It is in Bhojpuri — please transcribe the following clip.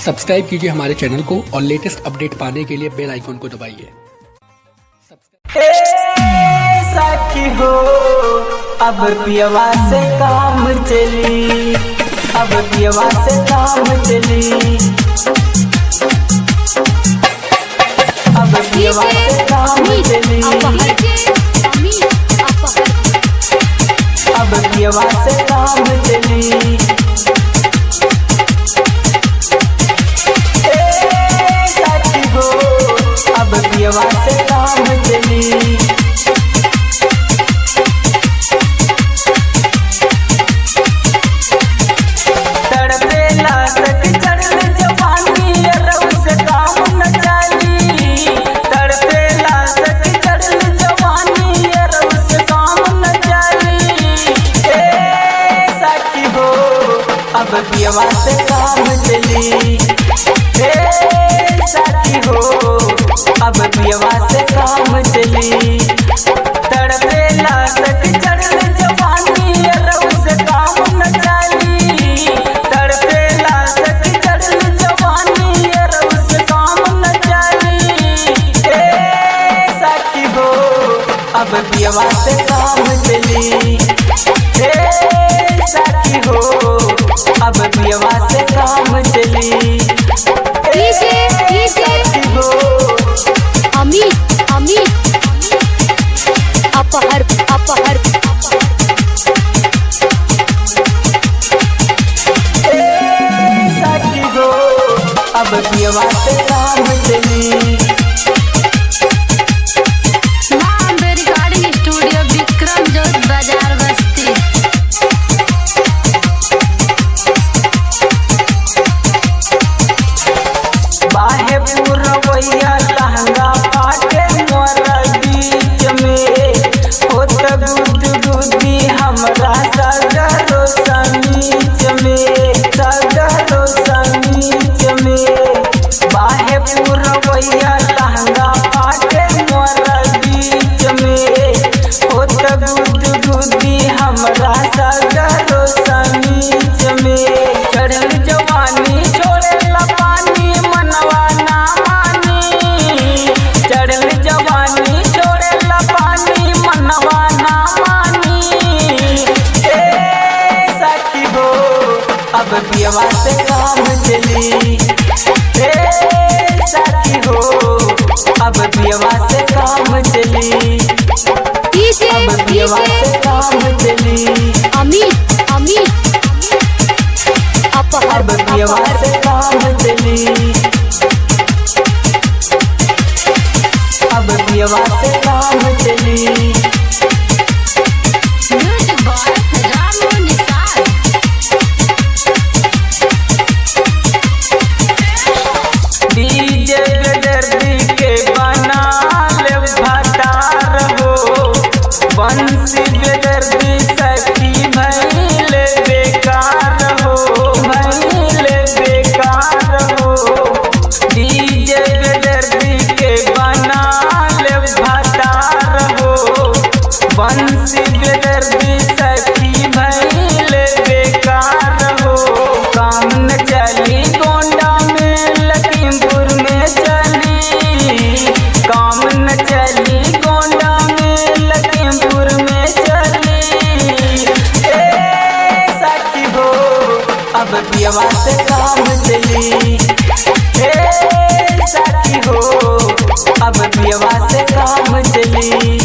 सब्सक्राइब कीजिए हमारे चैनल को और लेटेस्ट अपडेट पाने के लिए बेल आइकन को दबाइए। साथी हो अब पियवा से काम चली, अब पियवा से काम चली, अब पियवा से काम चली, अब पियवा से काम चली। साथी हो अब पियवा से काम चली, अब पियवा से काम चली। साथी हो अब पियवा से काम चली, तड़पेला सच चढ़ल जवानी रऊ से काम न चली, तड़पेला सच चढ़ल जवानी रऊ से काम न चली। साथी हो अब पियवा से काम चली। साथी हो अब पियवा से काम चली। अपहर साथी हो अब पियवा से काम चली। रिकॉर्डिंग स्टूडियो विक्रम जोत बाजार बस्ती। बाहे पुरवैया लहंगा पाटे मोर बीच में, होत गुद गुदी हमरा सगरो समीच में, सगरो समीच में। बाहे पुरवैया लहंगा पाटे मोर बीच में, होत गुद गुदी हमरा सगरो समीच में। चढ़ल जवानी छोड़ेला पानी मनवा ना मानी, चढ़ल जवानी छोड़ेला पानी मनवा ना मानी। साथी हो अब पियवा से काम चली। साथी हो अब पियवा से काम चली, अब पियवा से काम चली। अब पियवा से काम चली, अब पियवा से काम चली। डीजे बेदर्दी के बना ले भतार हो, बंसी बेदर्दी सखी भइले बेकार हो, भइले बेकार हो। डीजे बेदर्दी के बना ले भतार हो, बंसी बेदर्दी सखी भइले बेकार हो। काम न चली गोंडा में लखीमपुर में चली, काम न चली गोंडा में लखीमपुर में चली। साथी हो अब पियवा से काम चली। साथी हो अब पियवा से काम चली।